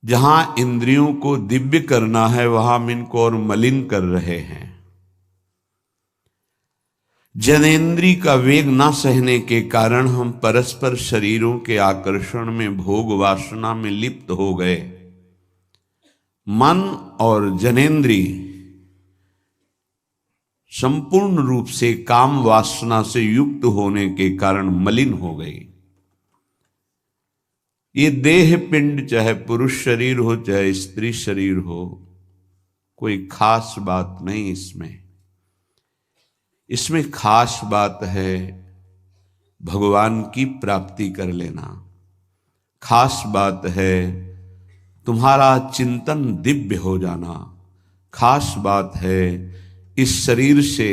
जहां इंद्रियों को दिव्य करना है वहां हम इनको और मलिन कर रहे हैं। जनेन्द्रिय का वेग न सहने के कारण हम परस्पर शरीरों के आकर्षण में भोग वासना में लिप्त हो गए। मन और जनेन्द्रिय संपूर्ण रूप से काम वासना से युक्त होने के कारण मलिन हो गई। ये देह पिंड चाहे पुरुष शरीर हो चाहे स्त्री शरीर हो, कोई खास बात नहीं इसमें खास बात है भगवान की प्राप्ति कर लेना। खास बात है तुम्हारा चिंतन दिव्य हो जाना। खास बात है इस शरीर से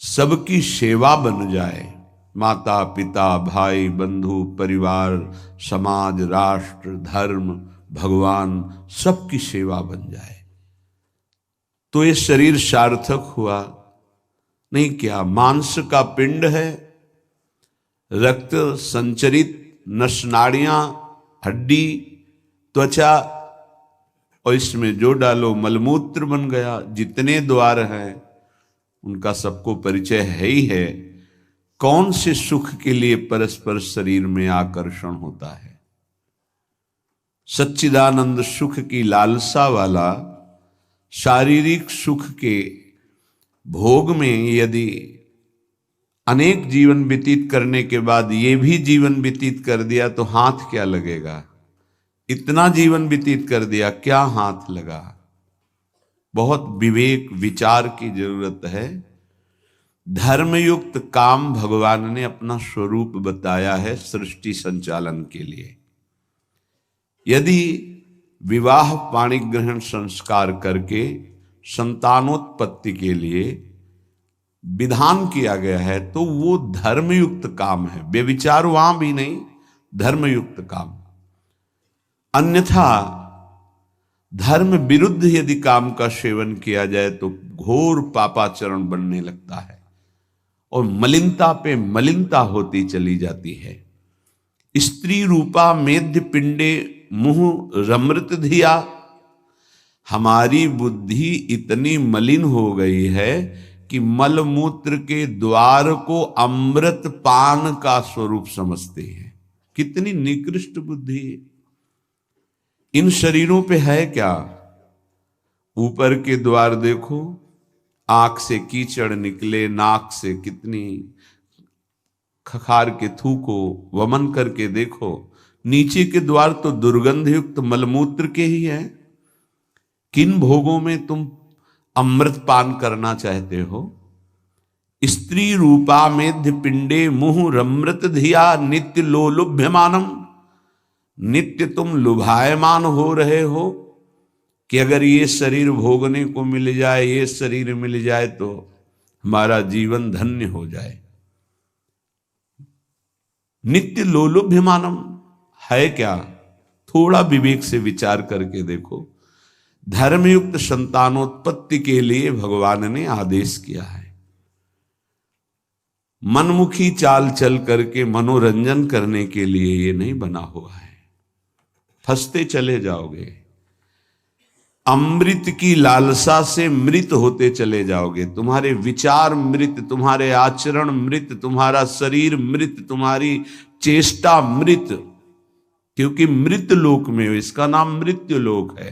सबकी सेवा बन जाए। माता पिता भाई बंधु परिवार समाज राष्ट्र धर्म भगवान सबकी सेवा बन जाए तो ये शरीर सार्थक हुआ। नहीं क्या मांस का पिंड है, रक्त संचरित नसनाड़ियां हड्डी त्वचा और इसमें जो डालो मलमूत्र बन गया। जितने द्वार हैं उनका सबको परिचय है ही है। कौन से सुख के लिए परस्पर शरीर में आकर्षण होता है? सच्चिदानंद सुख की लालसा वाला शारीरिक सुख के भोग में यदि अनेक जीवन व्यतीत करने के बाद ये भी जीवन व्यतीत कर दिया तो हाथ क्या लगेगा? इतना जीवन व्यतीत कर दिया, क्या हाथ लगा? बहुत विवेक विचार की जरूरत है। धर्मयुक्त काम भगवान ने अपना स्वरूप बताया है सृष्टि संचालन के लिए। यदि विवाह पाणी ग्रहण संस्कार करके संतानोत्पत्ति के लिए विधान किया गया है तो वो धर्मयुक्त काम है, व्यभिचार वहां भी नहीं, धर्मयुक्त काम। अन्यथा धर्म विरुद्ध यदि काम का सेवन किया जाए तो घोर पापाचरण बनने लगता है और मलिनता पे मलिनता होती चली जाती है। स्त्री रूपा मेध्य पिंडे मुंह रमृत धिया। हमारी बुद्धि इतनी मलिन हो गई है कि मलमूत्र के द्वार को अमृत पान का स्वरूप समझते हैं। कितनी निकृष्ट बुद्धि है। इन शरीरों पे है क्या? ऊपर के द्वार देखो, आंख से कीचड़ निकले, नाक से कितनी खखार के थूको, वमन करके देखो। नीचे के द्वार तो दुर्गंध युक्त मलमूत्र के ही हैं। किन भोगों में तुम अमृत पान करना चाहते हो? स्त्री रूपा मेध्य पिंडे मुहु रमृत धिया नित्य लोलुभ्यमानम। नित्य तुम लुभायमान हो रहे हो कि अगर ये शरीर भोगने को मिल जाए, ये शरीर मिल जाए तो हमारा जीवन धन्य हो जाए। नित्य लोलुभ्यमानम है क्या? थोड़ा विवेक से विचार करके देखो। धर्मयुक्त संतानोत्पत्ति के लिए भगवान ने आदेश किया है। मनमुखी चाल चल करके मनोरंजन करने के लिए ये नहीं बना हुआ है। फंसते चले जाओगे। अमृत की लालसा से मृत होते चले जाओगे। तुम्हारे विचार मृत, तुम्हारे आचरण मृत, तुम्हारा शरीर मृत, तुम्हारी चेष्टा मृत, क्योंकि मृत लोक में हो। इसका नाम मृत्यु लोक है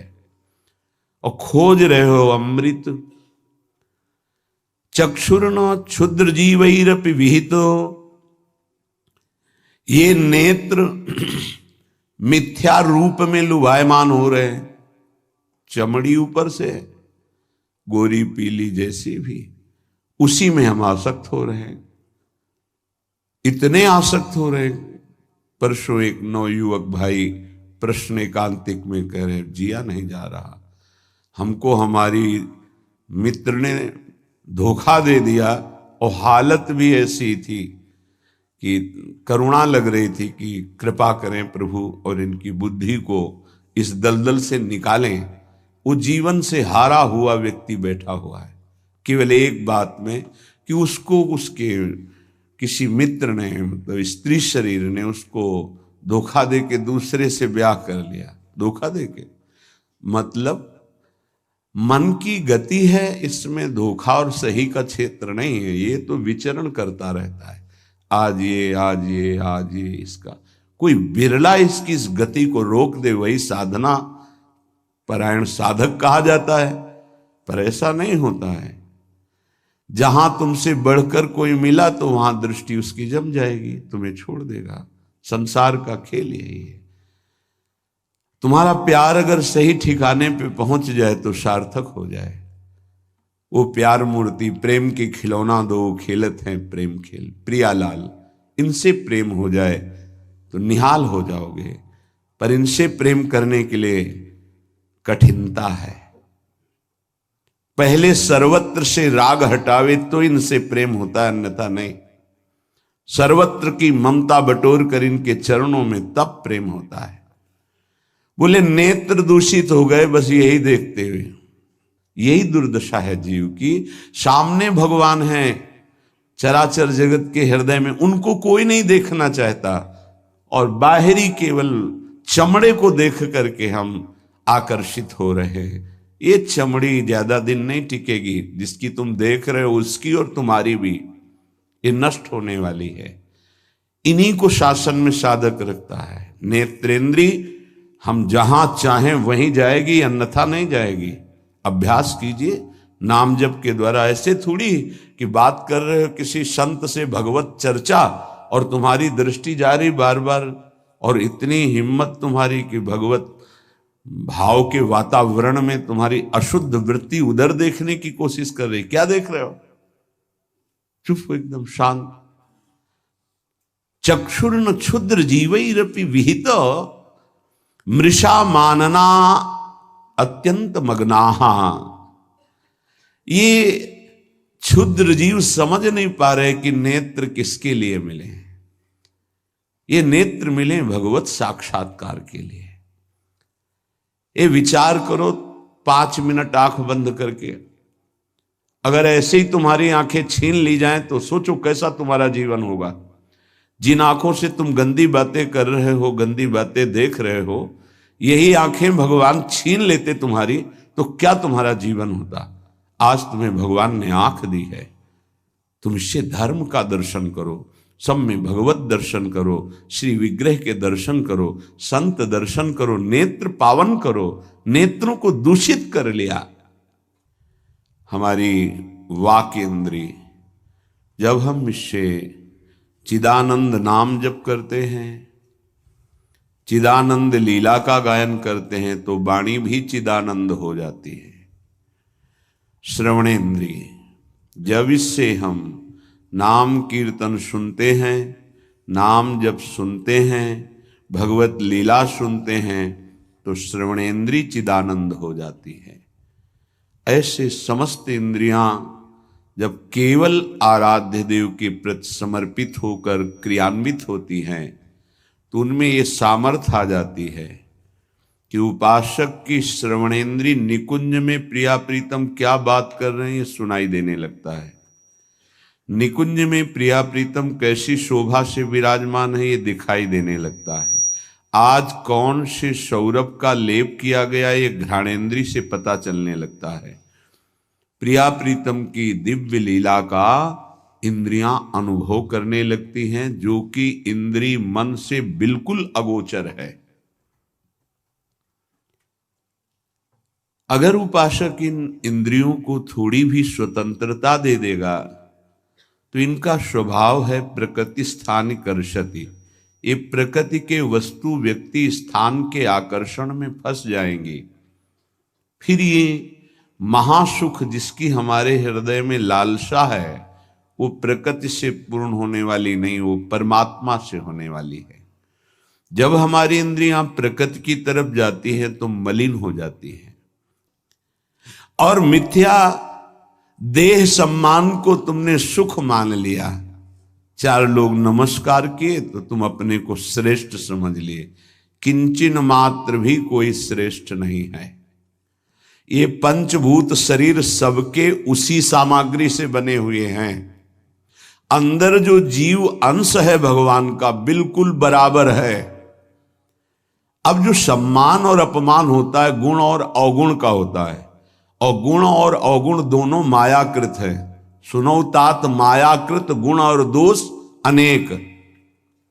और खोज रहे हो अमृत। चक्षुर्न क्षुद्र जीवैरपि विहितो। ये नेत्र मिथ्या रूप में लुभायमान हो रहे हैं। चमड़ी ऊपर से गोरी पीली जैसी भी, उसी में हम आसक्त हो रहे हैं। इतने आसक्त हो रहे हैं। परसों एक नवयुवक भाई प्रश्न एकांतिक में कह रहे, जिया नहीं जा रहा, हमको हमारी मित्र ने धोखा दे दिया और हालत भी ऐसी थी कि करुणा लग रही थी कि कृपा करें प्रभु और इनकी बुद्धि को इस दलदल से निकालें। वो जीवन से हारा हुआ व्यक्ति बैठा हुआ है केवल एक बात में कि उसको उसके किसी मित्र ने, मतलब स्त्री शरीर ने उसको धोखा दे के दूसरे से ब्याह कर लिया। धोखा देके मतलब मन की गति है, इसमें धोखा और सही का क्षेत्र नहीं है। ये तो विचरण करता रहता है, आज ये आज ये आज ये। इसका कोई बिरला इसकी इस गति को रोक दे, वही साधना परायण साधक कहा जाता है। पर ऐसा नहीं होता है। जहां तुमसे बढ़कर कोई मिला तो वहां दृष्टि उसकी जम जाएगी, तुम्हें छोड़ देगा। संसार का खेल यही है। तुम्हारा प्यार अगर सही ठिकाने पे पहुंच जाए तो सार्थक हो जाए। वो प्यार मूर्ति प्रेम के खिलौना दो खेलत हैं प्रेम खेल, प्रियालाल, इनसे प्रेम हो जाए तो निहाल हो जाओगे। पर इनसे प्रेम करने के लिए कठिनता है। पहले सर्वत्र से राग हटावे तो इनसे प्रेम होता है, अन्यथा नहीं। सर्वत्र की ममता बटोर कर इनके चरणों में तब प्रेम होता है। बोले नेत्र दूषित हो गए बस यही देखते हुए। यही दुर्दशा है जीव की। सामने भगवान हैं चराचर जगत के हृदय में, उनको कोई नहीं देखना चाहता, और बाहरी केवल चमड़े को देख करके हम आकर्षित हो रहे हैं। ये चमड़ी ज्यादा दिन नहीं टिकेगी, जिसकी तुम देख रहे हो उसकी और तुम्हारी भी, ये नष्ट होने वाली है। इन्हीं को शासन में साधक रखता है। नेत्रेंद्री हम जहां चाहें वहीं जाएगी, अन्यथा नहीं जाएगी। अभ्यास कीजिए नाम जप के द्वारा। ऐसे थोड़ी कि बात कर रहे हो किसी संत से भगवत चर्चा और तुम्हारी दृष्टि जा रही बार बार, और इतनी हिम्मत तुम्हारी कि भगवत भाव के वातावरण में तुम्हारी अशुद्ध वृत्ति उधर देखने की कोशिश कर रही। क्या देख रहे हो? चुप हो, एकदम शांत। चक्षुर्न क्षुद्र जीवैरपि विहित मृषा मानना अत्यंत मग्नाहा। ये क्षुद्र जीव समझ नहीं पा रहे कि नेत्र किसके लिए मिले। ये नेत्र मिले भगवत साक्षात्कार के लिए। ये विचार करो 5 मिनट आंख बंद करके, अगर ऐसे ही तुम्हारी आंखें छीन ली जाएं तो सोचो कैसा तुम्हारा जीवन होगा। जिन आंखों से तुम गंदी बातें कर रहे हो, गंदी बातें देख रहे हो, यही आंखें भगवान छीन लेते तुम्हारी, तो क्या तुम्हारा जीवन होता। आज तुम्हें भगवान ने आंख दी है, तुम इससे धर्म का दर्शन करो, सब में भगवत दर्शन करो, श्री विग्रह के दर्शन करो, संत दर्शन करो, नेत्र पावन करो। नेत्रों को दूषित कर लिया हमारी वाक इंद्री। जब हम इससे चिदानंद नाम जप करते हैं, चिदानंद लीला का गायन करते हैं, तो वाणी भी चिदानंद हो जाती है। श्रवणेन्द्रिय, जब इससे हम नाम कीर्तन सुनते हैं, नाम जब सुनते हैं, भगवत लीला सुनते हैं, तो श्रवणेन्द्रिय चिदानंद हो जाती है। ऐसे समस्त इंद्रियां जब केवल आराध्य देव के प्रति समर्पित होकर क्रियान्वित होती हैं, तो उनमें ये सामर्थ्य आ जाती है कि उपासक की श्रवणेन्द्रिय निकुंज में प्रिया प्रीतम क्या बात कर रहे हैं ये सुनाई देने लगता है। निकुंज में प्रिया प्रीतम कैसी शोभा से विराजमान है ये दिखाई देने लगता है। आज कौन से सौरभ का लेप किया गया ये घ्राणेन्द्रिय से पता चलने लगता है। प्रिया प्रीतम की दिव्य लीला का इंद्रियां अनुभव करने लगती हैं, जो कि इंद्रिय मन से बिल्कुल अगोचर है। अगर उपासक इन इंद्रियों को थोड़ी भी स्वतंत्रता दे देगा तो इनका स्वभाव है प्रकृति स्थान कर्षति। ये प्रकृति के वस्तु व्यक्ति स्थान के आकर्षण में फंस जाएंगे। फिर ये महासुख जिसकी हमारे हृदय में लालसा है वो प्रकृति से पूर्ण होने वाली नहीं, वो परमात्मा से होने वाली है। जब हमारी इंद्रियां प्रकृति की तरफ जाती हैं तो मलिन हो जाती है, और मिथ्या देह सम्मान को तुमने सुख मान लिया। 4 लोग नमस्कार किए तो तुम अपने को श्रेष्ठ समझ लिए। किंचन मात्र भी कोई श्रेष्ठ नहीं है। ये पंचभूत शरीर सबके उसी सामग्री से बने हुए हैं। अंदर जो जीव अंश है भगवान का बिल्कुल बराबर है। अब जो सम्मान और अपमान होता है गुण और अवगुण का होता है, और गुण और अवगुण दोनों मायाकृत है। सुनो तात मायाकृत गुण और दोष अनेक,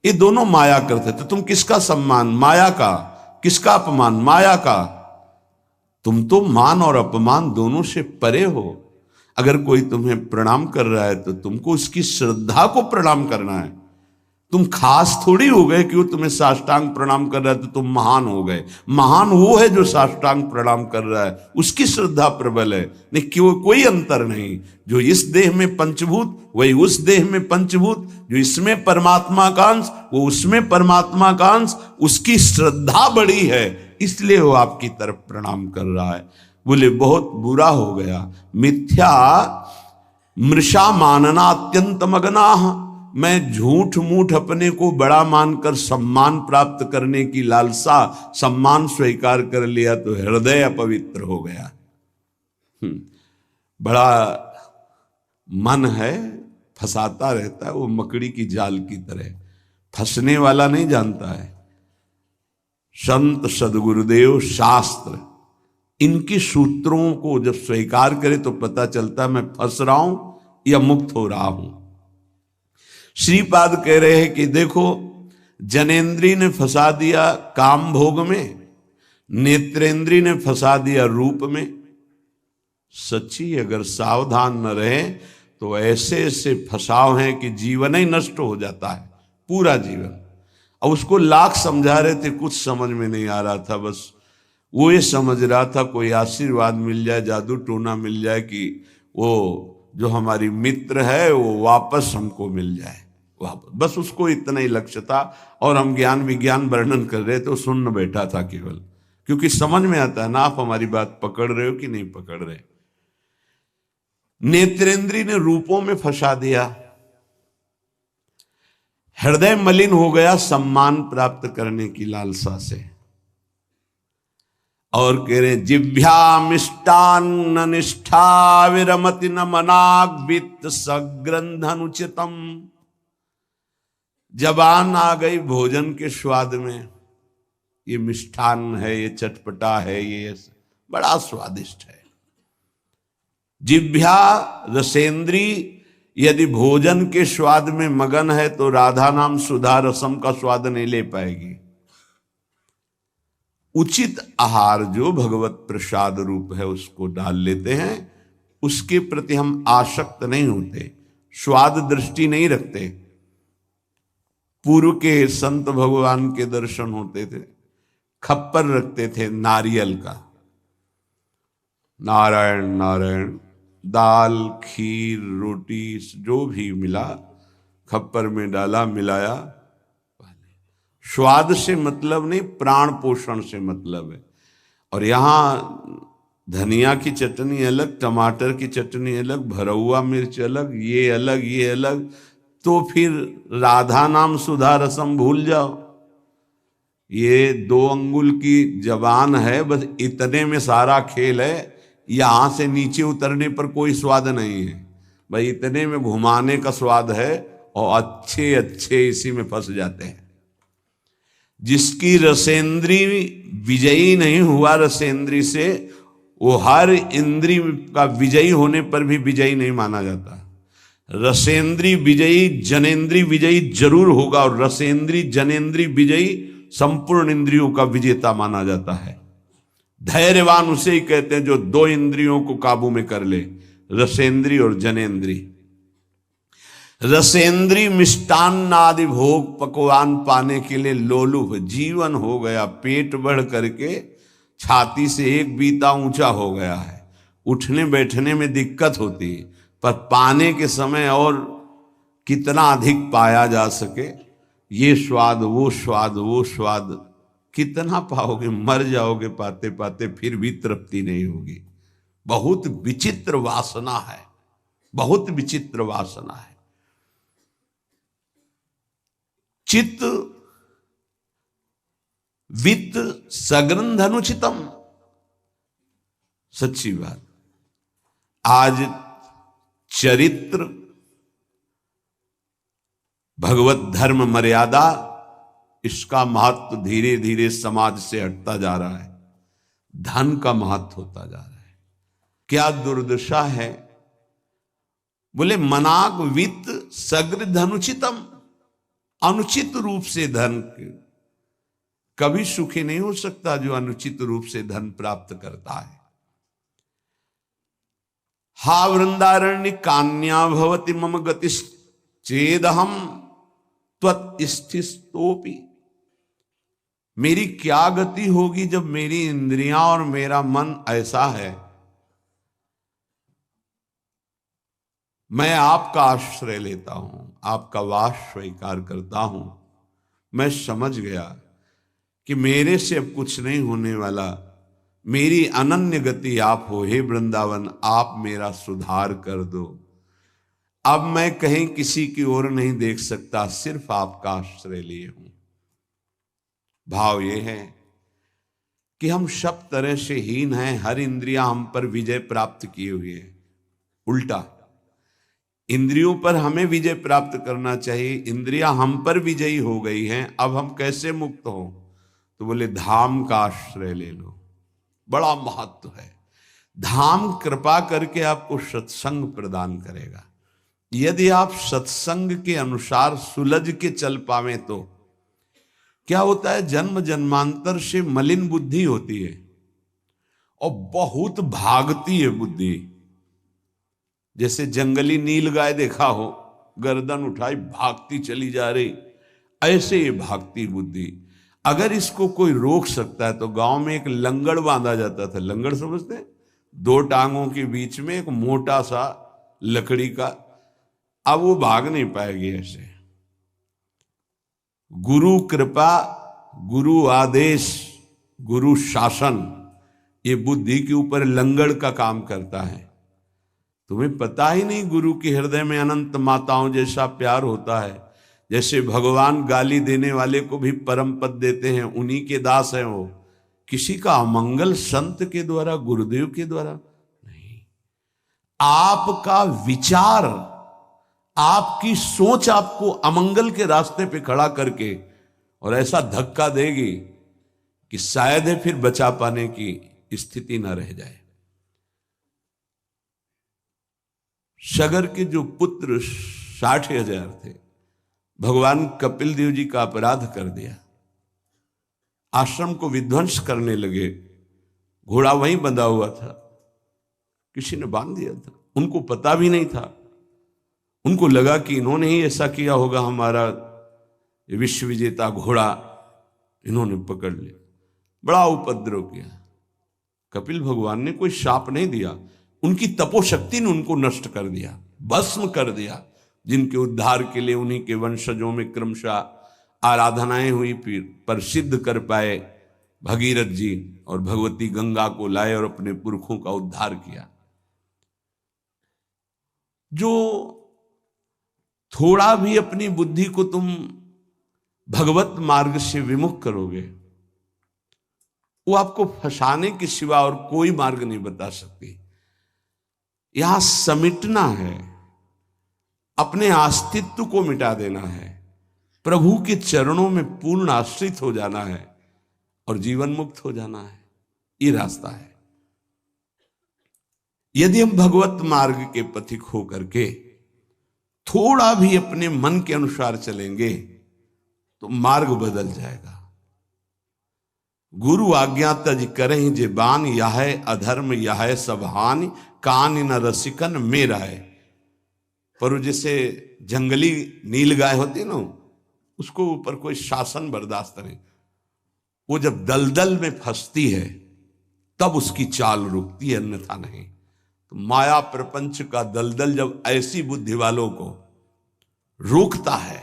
ये दोनों मायाकृत है। तो तुम किसका सम्मान? माया का। किसका अपमान? माया का। तुम तो मान और अपमान दोनों से परे हो। अगर कोई तुम्हें प्रणाम कर रहा है तो तुमको उसकी श्रद्धा को प्रणाम करना है। तुम खास थोड़ी हो गए कि वो तुम्हें साष्टांग प्रणाम कर रहा है तो तुम महान हो गए। महान वो है जो साष्टांग प्रणाम कर रहा है, उसकी श्रद्धा प्रबल है। नहीं कि वो कोई अंतर नहीं। जो इस देह में पंचभूत वही उस देह में पंचभूत, जो इसमें परमात्मा का अंश वो उसमें परमात्मा का अंश, उसकी श्रद्धा बड़ी है इसलिए वो आपकी तरफ प्रणाम कर रहा है। बोले बहुत बुरा हो गया। मिथ्या मृषा मानना अत्यंत मगनाह, मैं झूठ मूठ अपने को बड़ा मानकर सम्मान प्राप्त करने की लालसा, सम्मान स्वीकार कर लिया तो हृदय अपवित्र हो गया। बड़ा मन है, फंसाता रहता है, वो मकड़ी की जाल की तरह, फंसने वाला नहीं जानता है। संत सदगुरुदेव शास्त्र इनकी सूत्रों को जब स्वीकार करे तो पता चलता है मैं फंस रहा हूं या मुक्त हो रहा हूं। श्रीपाद कह रहे हैं कि देखो, जनेन्द्री ने फंसा दिया काम भोग में, नेत्रेंद्री ने फंसा दिया रूप में। सच्ची अगर सावधान न रहे तो ऐसे ऐसे फंसाव हैं कि जीवन ही नष्ट हो जाता है, पूरा जीवन। अब उसको लाख समझा रहे थे, कुछ समझ में नहीं आ रहा था। बस वो ये समझ रहा था कोई आशीर्वाद मिल जाए, जादू टोना मिल जाए कि वो जो हमारी मित्र है वो वापस हमको मिल जाए वापस। बस उसको इतना ही लक्ष्य था। और हम ज्ञान विज्ञान वर्णन कर रहे थे, सुन बैठा था केवल, क्योंकि समझ में आता है ना आप हमारी बात पकड़ रहे हो कि नहीं पकड़ रहे। नेत्रेंद्री ने रूपों में फंसा दिया, हृदय मलिन हो गया सम्मान प्राप्त करने की लालसा से। और कह रहे जिभ्या मिष्टान्न निष्ठा विरमति न मनाग वित्त सग्रंथनुचितम। जबान आ गई भोजन के स्वाद में, ये मिष्ठान्न है, ये चटपटा है, ये बड़ा स्वादिष्ट है। जिभ्या रसेंद्री यदि भोजन के स्वाद में मगन है तो राधा नाम सुधा रसम का स्वाद नहीं ले पाएगी। उचित आहार जो भगवत प्रसाद रूप है उसको डाल लेते हैं, उसके प्रति हम आसक्त नहीं होते, स्वाद दृष्टि नहीं रखते। पूर्व के संत भगवान के दर्शन होते थे, खप्पर रखते थे नारियल का, नारायण नारायण, दाल खीर रोटी जो भी मिला खप्पर में डाला मिलाया। स्वाद से मतलब नहीं, प्राण पोषण से मतलब है। और यहाँ धनिया की चटनी अलग, टमाटर की चटनी अलग, भरौआ मिर्च अलग, ये अलग ये अलग, तो फिर राधा नाम सुधा रसम भूल जाओ। ये 2 अंगुल की जबान है, बस इतने में सारा खेल है। यहां से नीचे उतरने पर कोई स्वाद नहीं है भाई, इतने में घुमाने का स्वाद है। और अच्छे अच्छे इसी में फंस जाते हैं। जिसकी रसेंद्री विजयी नहीं हुआ रसेंद्री से, वो हर इंद्री का विजयी होने पर भी विजयी नहीं माना जाता। रसेंद्री विजयी जनेन्द्री विजयी जरूर होगा, और रसेंद्री जनेन्द्री विजयी संपूर्ण इंद्रियों का विजेता माना जाता है। धैर्यवान उसे ही कहते हैं जो 2 इंद्रियों को काबू में कर ले, रसेंद्री और जनेन्द्री। रसेंद्री मिष्टान्न आदि भोग पकवान पाने के लिए लोलुप जीवन हो गया, पेट बढ़ करके छाती से 1 बीता ऊंचा हो गया है। उठने बैठने में दिक्कत होती है, पर पाने के समय और कितना अधिक पाया जा सके, ये स्वाद वो स्वाद वो स्वाद कितना पाओगे, मर जाओगे पाते पाते, फिर भी तृप्ति नहीं होगी। बहुत विचित्र वासना है, बहुत विचित्र वासना है। चित्त वित्त सग्रंथ अनुचितम, सच्ची बात। आज चरित्र भगवत धर्म मर्यादा इसका महत्व धीरे धीरे समाज से हटता जा रहा है, धन का महत्व होता जा रहा है। क्या दुर्दशा है। बोले मनाग वित्त सगृध अनुचितम, अनुचित रूप से धन कभी सुखी नहीं हो सकता जो अनुचित रूप से धन प्राप्त करता है। हा वृंदारण्य कान्या भवति मम गतिश्चेदहम त्वत्स्थितोपि, मेरी क्या गति होगी जब मेरी इंद्रियां और मेरा मन ऐसा है, मैं आपका आश्रय लेता हूं, आपका वास स्वीकार करता हूं, मैं समझ गया कि मेरे से अब कुछ नहीं होने वाला, मेरी अनन्य गति आप हो। हे वृंदावन, आप मेरा सुधार कर दो। अब मैं कहीं किसी की ओर नहीं देख सकता, सिर्फ आपका आश्रय लिए हूं। भाव ये है कि हम सब तरह से हीन हैं, हर इंद्रिया हम पर विजय प्राप्त किए हुए है। उल्टा इंद्रियों पर हमें विजय प्राप्त करना चाहिए, इंद्रियां हम पर विजयी हो गई हैं, अब हम कैसे मुक्त हो। तो बोले धाम का आश्रय ले लो, बड़ा महत्व है। धाम कृपा करके आपको सत्संग प्रदान करेगा। यदि आप सत्संग के अनुसार सुलझ के चल पावे तो क्या होता है, जन्म जन्मांतर से मलिन बुद्धि होती है और बहुत भागती है बुद्धि। जैसे जंगली नील गाय देखा हो, गर्दन उठाई भागती चली जा रही, ऐसे ये भागती बुद्धि। अगर इसको कोई रोक सकता है तो गांव में एक लंगड़ बांधा जाता था। लंगड़ समझते हैं, दो टांगों के बीच में एक मोटा सा लकड़ी का। अब वो भाग नहीं पाएगी ऐसे। गुरु कृपा, गुरु आदेश, गुरु शासन, ये बुद्धि के ऊपर लंगड़ का काम करता है। तुम्हें पता ही नहीं गुरु के हृदय में अनंत माताओं जैसा प्यार होता है। जैसे भगवान गाली देने वाले को भी परम पद देते हैं, उन्हीं के दास हैं वो। किसी का अमंगल संत के द्वारा, गुरुदेव के द्वारा नहीं। आपका विचार, आपकी सोच आपको अमंगल के रास्ते पे खड़ा करके और ऐसा धक्का देगी कि शायद है फिर बचा पाने की स्थिति न रह जाए। सगर के जो पुत्र 60,000 थे, भगवान कपिल देव जी का अपराध कर दिया, आश्रम को विध्वंस करने लगे। घोड़ा वहीं बंधा हुआ था, किसी ने बांध दिया था, उनको पता भी नहीं था। उनको लगा कि इन्होंने ही ऐसा किया होगा, हमारा विश्व विजेता घोड़ा इन्होंने पकड़ लिया। बड़ा उपद्रव किया। कपिल भगवान ने कोई शाप नहीं दिया, उनकी तपोशक्ति ने उनको नष्ट कर दिया, भस्म कर दिया। जिनके उद्धार के लिए उन्हीं के वंशजों में क्रमशः आराधनाएं हुई, फिर पर सिद्ध कर पाए भगीरथ जी और भगवती गंगा को लाए और अपने पुरखों का उद्धार किया। जो थोड़ा भी अपनी बुद्धि को तुम भगवत मार्ग से विमुख करोगे, वो आपको फंसाने के सिवा और कोई मार्ग नहीं बता सकती। यहां समिटना है, अपने अस्तित्व को मिटा देना है, प्रभु के चरणों में पूर्ण आश्रित हो जाना है और जीवन मुक्त हो जाना है। ये रास्ता है। यदि हम भगवत मार्ग के पथिक होकर के थोड़ा भी अपने मन के अनुसार चलेंगे तो मार्ग बदल जाएगा। गुरु आज्ञा तज करहि जे बान, यह अधर्म यह सब हानि, कान न रसिकन मेरा है। पर जैसे जंगली नील गाय होती है ना, उसको ऊपर कोई शासन बर्दाश्त नहीं। वो जब दलदल में फंसती है तब उसकी चाल रुकती है, अन्यथा नहीं। तो माया प्रपंच का दलदल जब ऐसी बुद्धि वालों को रोकता है,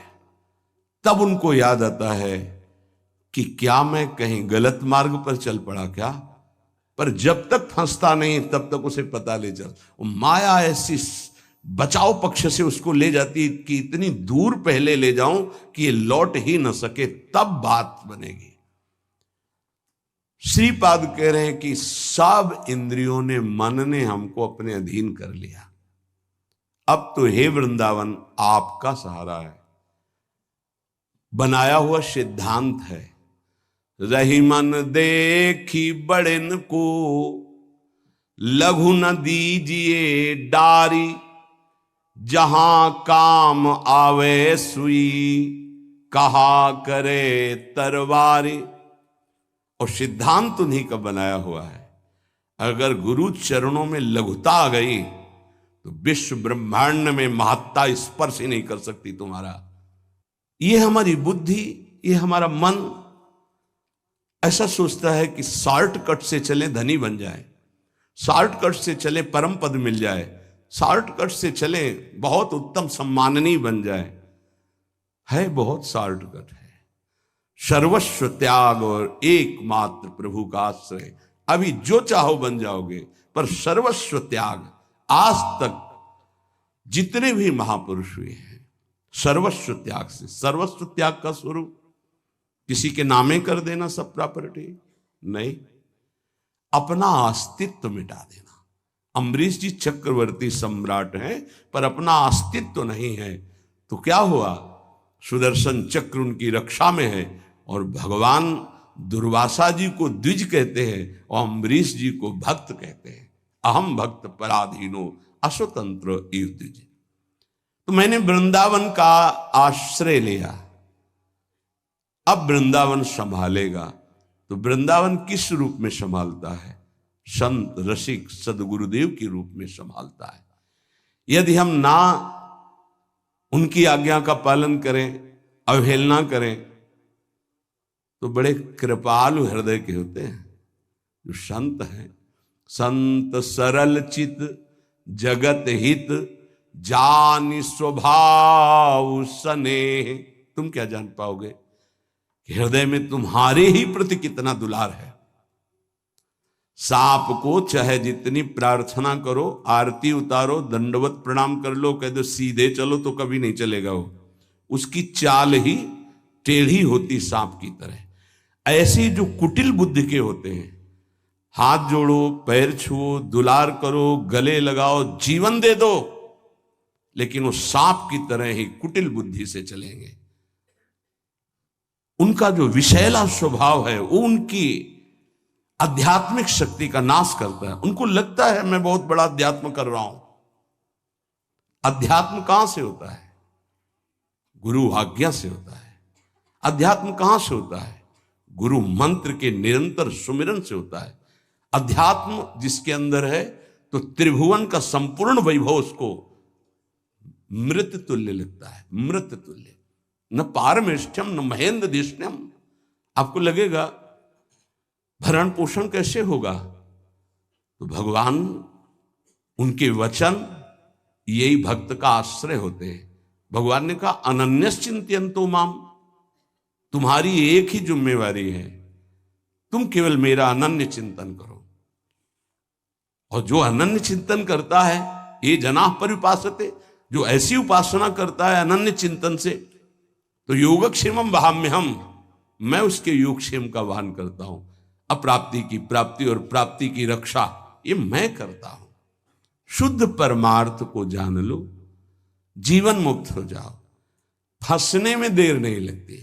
तब उनको याद आता है कि क्या मैं कहीं गलत मार्ग पर चल पड़ा क्या। पर जब तक फंसता नहीं तब तक उसे पता ले चल। माया ऐसी बचाव पक्ष से उसको ले जाती कि इतनी दूर पहले ले जाऊं कि ये लौट ही न सके, तब बात बनेगी। श्रीपाद कह रहे हैं कि सब इंद्रियों ने, मन ने हमको अपने अधीन कर लिया। अब तो हे वृंदावन आपका सहारा है। बनाया हुआ सिद्धांत है। रही मन देखी बड़न को, लघु न दीजिए डारी, जहां काम आवे सुई, कहा करे तरवारी। और सिद्धांत उन्हीं का बनाया हुआ है। अगर गुरु चरणों में लघुता आ गई तो विश्व ब्रह्मांड में महत्ता स्पर्श ही नहीं कर सकती तुम्हारा। ये हमारी बुद्धि, ये हमारा मन ऐसा सोचता है कि शॉर्टकट से चले धनी बन जाए, शॉर्टकट से चले परम पद मिल जाए, शॉर्टकट से चले बहुत उत्तम सम्माननीय बन जाए। है बहुत शॉर्टकट है। सर्वस्व त्याग और एकमात्र प्रभु का आश्रय। अभी जो चाहो बन जाओगे, पर सर्वस्व त्याग। आज तक जितने भी महापुरुष हुए हैं सर्वस्व त्याग से। सर्वस्व त्याग का स्वरूप किसी के नामे कर देना सब प्रॉपर्टी नहीं, अपना अस्तित्व मिटा देना। अम्बरीश जी चक्रवर्ती सम्राट हैं पर अपना अस्तित्व नहीं है, तो क्या हुआ? सुदर्शन चक्र उनकी रक्षा में है और भगवान दुर्वासा जी को द्विज कहते हैं और अम्बरीश जी को भक्त कहते हैं। अहम भक्त पराधीनो अस्वतंत्र इव द्विज। तो मैंने वृंदावन का आश्रय लिया, अब वृंदावन संभालेगा। तो वृंदावन किस रूप में संभालता है? संत रसिक सदगुरुदेव के रूप में संभालता है। यदि हम ना उनकी आज्ञा का पालन करें, अवहेलना करें, तो बड़े कृपालु हृदय के होते हैं जो संत हैं। संत सरल चित जगत हित, जानि स्वभाव स्नेह। तुम क्या जान पाओगे कि हृदय में तुम्हारे ही प्रति कितना दुलार है। सांप को चाहे जितनी प्रार्थना करो, आरती उतारो, दंडवत प्रणाम कर लो, कह दो सीधे चलो, तो कभी नहीं चलेगा वो। उसकी चाल ही टेढ़ी होती सांप की तरह। ऐसे जो कुटिल बुद्धि के होते हैं, हाथ जोड़ो, पैर छुओ, दुलार करो, गले लगाओ, जीवन दे दो, लेकिन वो सांप की तरह ही कुटिल बुद्धि से चलेंगे। उनका जो विषैला स्वभाव है वो उनकी आध्यात्मिक शक्ति का नाश करता है। उनको लगता है मैं बहुत बड़ा अध्यात्म कर रहा हूं। अध्यात्म कहां से होता है? गुरु आज्ञा से होता है। अध्यात्म कहां से होता है? गुरु मंत्र के निरंतर सुमिरन से होता है। अध्यात्म जिसके अंदर है तो त्रिभुवन का संपूर्ण वैभव उसको मृत तुल्य लगता है। मृत तुल्य, न पारमेष्ठ्यम न महेंद्र दिष्ण्यम। आपको लगेगा भरण पोषण कैसे होगा? तो भगवान, उनके वचन यही भक्त का आश्रय होते हैं। भगवान ने कहा अनन्यश्चिंत्यन्तो माम, तुम्हारी एक ही जिम्मेवारी है, तुम केवल मेरा अनन्य चिंतन करो। और जो अनन्य चिंतन करता है, ये जनाः पर्युपासते, जो ऐसी उपासना करता है अनन्य चिंतन से, तो योगक्षेमम वहाम्यहम, मैं उसके योगक्षेम का वहन करता हूं। अप्राप्ति की प्राप्ति और प्राप्ति की रक्षा ये मैं करता हूं। शुद्ध परमार्थ को जान लो, जीवन मुक्त हो जाओ, फंसने में देर नहीं लगती।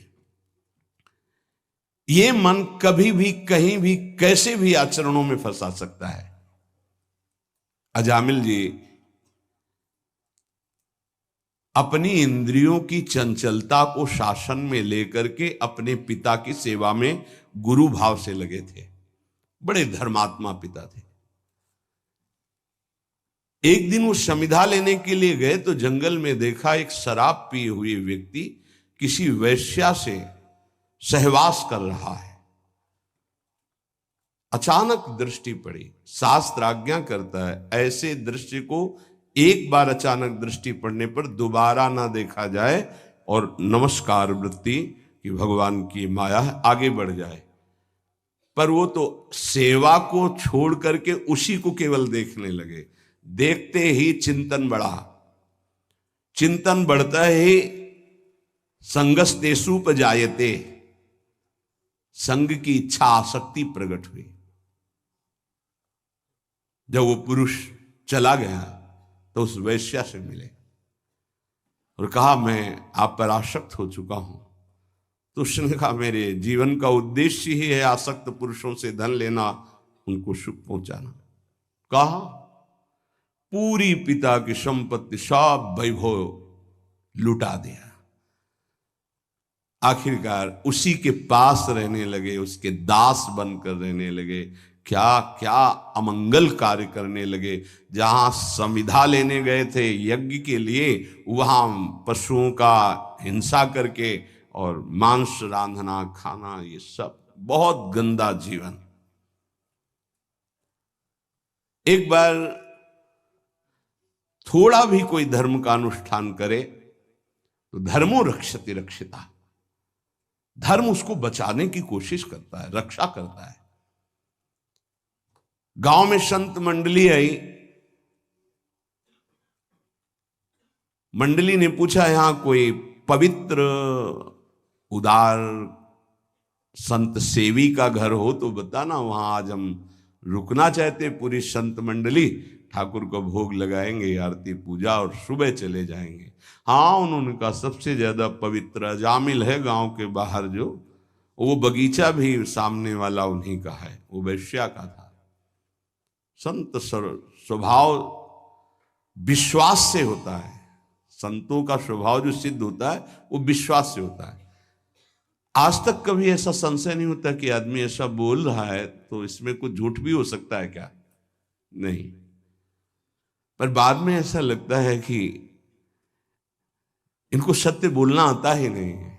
ये मन कभी भी कहीं भी कैसे भी आचरणों में फंसा सकता है। अजामिल जी अपनी इंद्रियों की चंचलता को शासन में लेकर के अपने पिता की सेवा में गुरु भाव से लगे थे। बड़े धर्मात्मा पिता थे। एक दिन वो समिधा लेने के लिए गए तो जंगल में देखा एक शराब पिए हुए व्यक्ति किसी वैश्या से सहवास कर रहा है। अचानक दृष्टि पड़ी। शास्त्र आज्ञा करता है ऐसे दृश्य को एक बार अचानक दृष्टि पड़ने पर दोबारा ना देखा जाए और नमस्कार वृत्ति कि भगवान की माया है, आगे बढ़ जाए। पर वो तो सेवा को छोड़ करके उसी को केवल देखने लगे। देखते ही चिंतन बढ़ा। चिंतन बढ़ता ही संगस्तेषुपजायते, संग की इच्छा आसक्ति प्रकट हुई। जब वो पुरुष चला गया तो उस वैश्या से मिले और कहा मैं आप पर आसक्त हो चुका हूं, तो उसने कहा मेरे जीवन का उद्देश्य ही है आसक्त पुरुषों से धन लेना, उनको सुख पहुंचाना। कहा पूरी पिता की संपत्ति सब वैभव लुटा दिया। आखिरकार उसी के पास रहने लगे, उसके दास बनकर रहने लगे, क्या क्या अमंगल कार्य करने लगे। जहां संविदा लेने गए थे यज्ञ के लिए, वहां पशुओं का हिंसा करके और मांस रांधना खाना, ये सब बहुत गंदा जीवन। एक बार थोड़ा भी कोई धर्म का अनुष्ठान करे तो धर्मो रक्षति रक्षिता, धर्म उसको बचाने की कोशिश करता है, रक्षा करता है। गांव में संत मंडली आई, मंडली ने पूछा यहां कोई पवित्र उदार संत सेवी का घर हो तो बताना, वहां आज हम रुकना चाहते। पूरी संत मंडली ठाकुर को भोग लगाएंगे, आरती पूजा और सुबह चले जाएंगे। हाँ, उन्होंने कहा सबसे ज्यादा पवित्र अजामिल है गांव के बाहर, जो वो बगीचा भी सामने वाला उन्हीं का है, वो वैश्या का था। संत स्वभाव विश्वास से होता है, संतों का स्वभाव जो सिद्ध होता है वो विश्वास से होता है। आज तक कभी ऐसा संशय नहीं होता कि आदमी ऐसा बोल रहा है तो इसमें कुछ झूठ भी हो सकता है क्या? नहीं, पर बाद में ऐसा लगता है कि इनको सत्य बोलना आता ही नहीं है।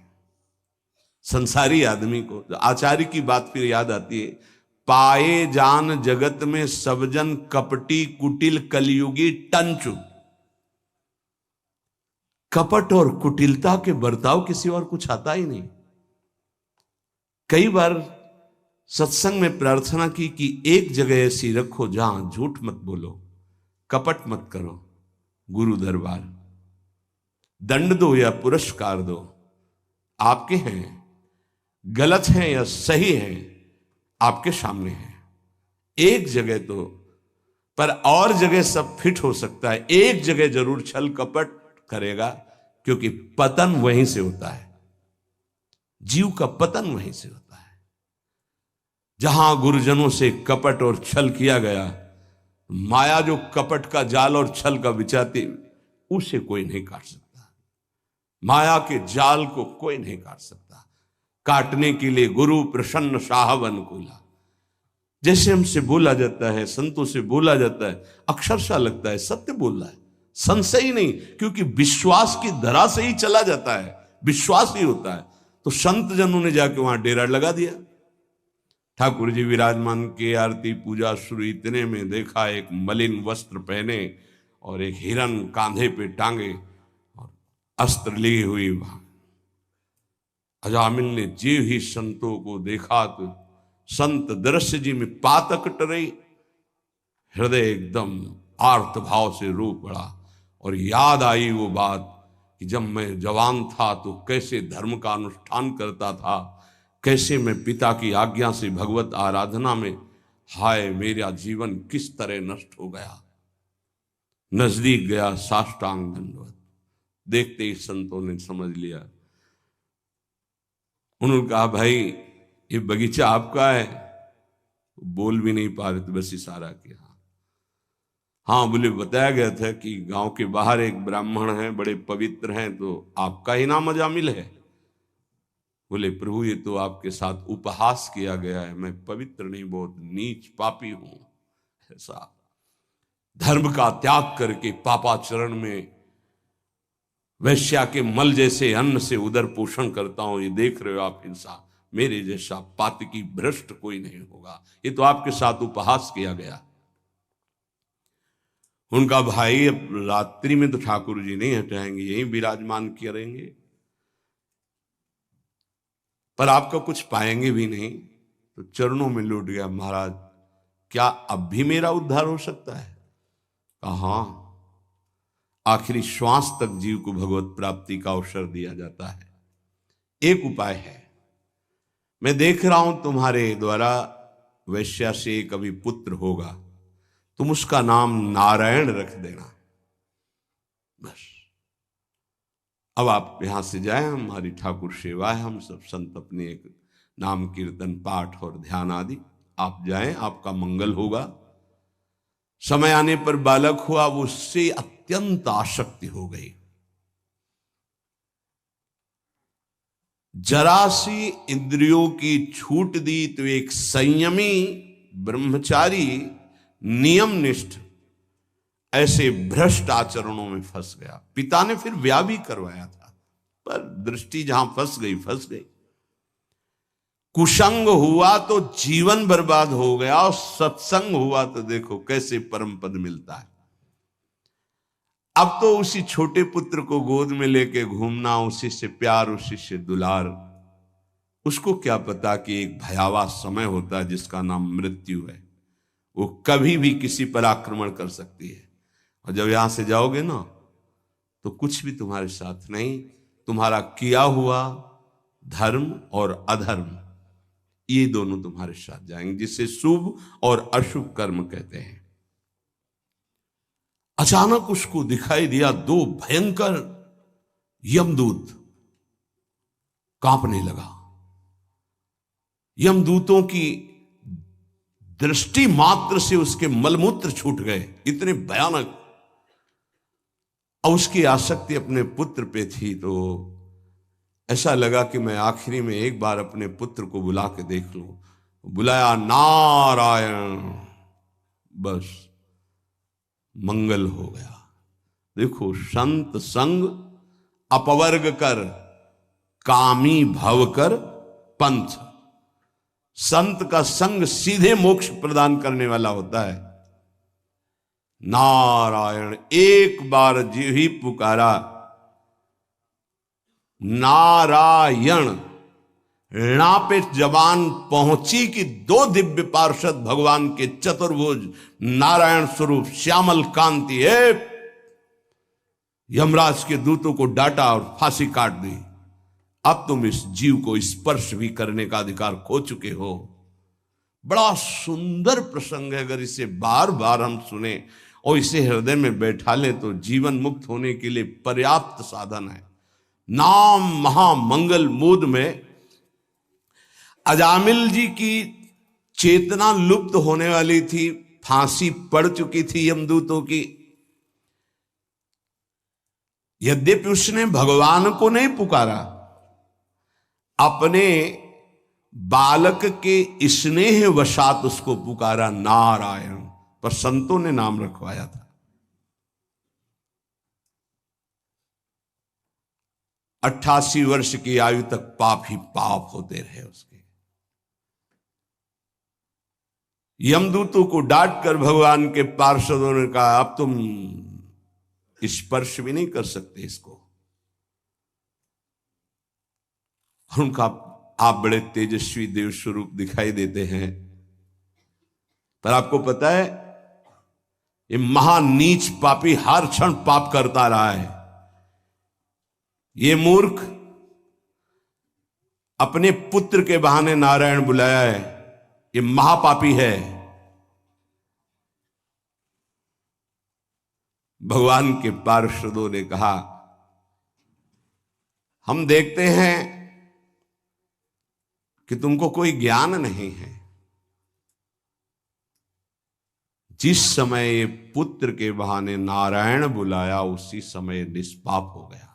संसारी आदमी को आचार्य की बात फिर याद आती है, पाए जान जगत में सब जन कपटी कुटिल कलयुगी टंचु। कपट और कुटिलता के बर्ताव किसी और कुछ आता ही नहीं। कई बार सत्संग में प्रार्थना की कि एक जगह ऐसी रखो जहां झूठ मत बोलो, कपट मत करो। गुरु दरबार, दंड दो या पुरस्कार दो, आपके हैं, गलत हैं या सही हैं आपके सामने है। एक जगह तो, पर और जगह सब फिट हो सकता है, एक जगह जरूर छल कपट करेगा, क्योंकि पतन वहीं से होता है, जीव का पतन वहीं से होता है। जहां गुरुजनों से कपट और छल किया गया, माया जो कपट का जाल और छल का बिछाती, उसे कोई नहीं काट सकता। माया के जाल को कोई नहीं काट सकता। काटने के लिए गुरु प्रसन्न साहब अनुकूला, जैसे हमसे बोला जाता है, संतों से बोला जाता है, अक्षरशः लगता है सत्य बोल रहा है, संशय ही नहीं, क्योंकि विश्वास की धरा से ही चला जाता है, विश्वास ही होता है। तो संत जनों ने जाके वहां डेरा लगा दिया। ठाकुर जी विराजमान के, आरती पूजा शुरू, इतने में देखा एक मलिन वस्त्र पहने और एक हिरन कांधे पे टांगे और अस्त्र ली हुई वहां। अजामिल ने जीव ही संतों को देखा तो संत दृश्य जी में पातक टरे, हृदय एकदम आर्त भाव से रो पड़ा और याद आई वो बात कि जब मैं जवान था तो कैसे धर्म का अनुष्ठान करता था, कैसे मैं पिता की आज्ञा से भगवत आराधना में, हाय मेरा जीवन किस तरह नष्ट हो गया। नजदीक गया, साष्टांग दंडवत। देखते ही संतों ने समझ लिया। उन्होंने कहा भाई ये बगीचा आपका है? बोल भी नहीं पा रहे थे, बस इशारा किया। हाँ बोले, बताया गया था कि गांव के बाहर एक ब्राह्मण हैं, बड़े पवित्र हैं, तो आपका ही नाम अजामिल है। बोले प्रभु ये तो आपके साथ उपहास किया गया है, मैं पवित्र नहीं, बहुत नीच पापी हूं। ऐसा धर्म का त्याग करके पापाचरण में वैश्या के मल जैसे अन्न से उदर पोषण करता हूं, ये देख रहे हो आप हिंसा, मेरे जैसा पातकी भ्रष्ट कोई नहीं होगा, ये तो आपके साथ उपहास किया गया। उनका भाई अब रात्रि में तो ठाकुर जी नहीं हटाएंगे, यहीं विराजमान करेंगे, पर आपका कुछ पाएंगे भी नहीं। तो चरणों में लौट गया, महाराज क्या अब भी मेरा उद्धार हो सकता है? कहा आखिरी श्वास तक जीव को भगवत प्राप्ति का अवसर दिया जाता है। एक उपाय है, मैं देख रहा हूं तुम्हारे द्वारा वैश्या से कभी पुत्र होगा, तुम उसका नाम नारायण रख देना, बस। अब आप यहां से जाएं, हमारी ठाकुर सेवा है, हम सब संत अपने एक नाम कीर्तन पाठ और ध्यान आदि, आप जाएं, आपका मंगल होगा। समय आने पर बालक हुआ, वो उससे अत्यंत आसक्ति हो गई। जरा सी इंद्रियों की छूट दी तो एक संयमी ब्रह्मचारी नियमनिष्ठ ऐसे भ्रष्ट आचरणों में फंस गया। पिता ने फिर ब्याह भी करवाया था, पर दृष्टि जहां फंस गई। कुसंग हुआ तो जीवन बर्बाद हो गया, और सत्संग हुआ तो देखो कैसे परम पद मिलता है। अब तो उसी छोटे पुत्र को गोद में लेके घूमना, उसी से प्यार, उसी से दुलार। उसको क्या पता कि एक भयावह समय होता है जिसका नाम मृत्यु है। वो कभी भी किसी पर आक्रमण कर सकती है, और जब यहां से जाओगे ना तो कुछ भी तुम्हारे साथ नहीं। तुम्हारा किया हुआ धर्म और अधर्म, ये दोनों तुम्हारे साथ जाएंगे, जिसे शुभ और अशुभ कर्म कहते हैं। अचानक उसको दिखाई दिया दो भयंकर यमदूत, कांपने लगा। यमदूतों की दृष्टि मात्र से उसके मलमूत्र छूट गए, इतने भयानक। और उसकी आसक्ति अपने पुत्र पे थी, तो ऐसा लगा कि मैं आखिरी में एक बार अपने पुत्र को बुला के देख लूं। बुलाया, नारायण, बस मंगल हो गया। देखो, संत संग अपवर्ग कर, कामी भव कर पंथ। संत का संग सीधे मोक्ष प्रदान करने वाला होता है। नारायण, एक बार जी ही पुकारा, नारायण, णा पे जबान पहुंची कि दो दिव्य पार्षद भगवान के चतुर्भुज नारायण स्वरूप श्यामल कांति है, यमराज के दूतों को डांटा और फांसी काट दी। अब तुम इस जीव को स्पर्श भी करने का अधिकार खो चुके हो। बड़ा सुंदर प्रसंग है। अगर इसे बार बार हम सुने और इसे हृदय में बैठा लें तो जीवन मुक्त होने के लिए पर्याप्त साधन है। नाम महामंगल मूद में अजामिल जी की चेतना लुप्त होने वाली थी, फांसी पड़ चुकी थी यमदूतों की। यद्यपि उसने भगवान को नहीं पुकारा, अपने बालक के स्नेह वशात उसको पुकारा नारायण, पर संतों ने नाम रखवाया था। 88 वर्ष की आयु तक पाप ही पाप होते रहे उसके। यमदूतों को डांट कर भगवान के पार्षदों ने कहा, अब तुम स्पर्श भी नहीं कर सकते इसको। उनका, आप बड़े तेजस्वी देव स्वरूप दिखाई देते हैं, पर आपको पता है ये महानीच पापी हर क्षण पाप करता रहा है। ये मूर्ख अपने पुत्र के बहाने नारायण बुलाया है, ये महापापी है। भगवान के पार्षदों ने कहा, हम देखते हैं कि तुमको कोई ज्ञान नहीं है। जिस समय ये पुत्र के बहाने नारायण बुलाया, उसी समय निष्पाप हो गया।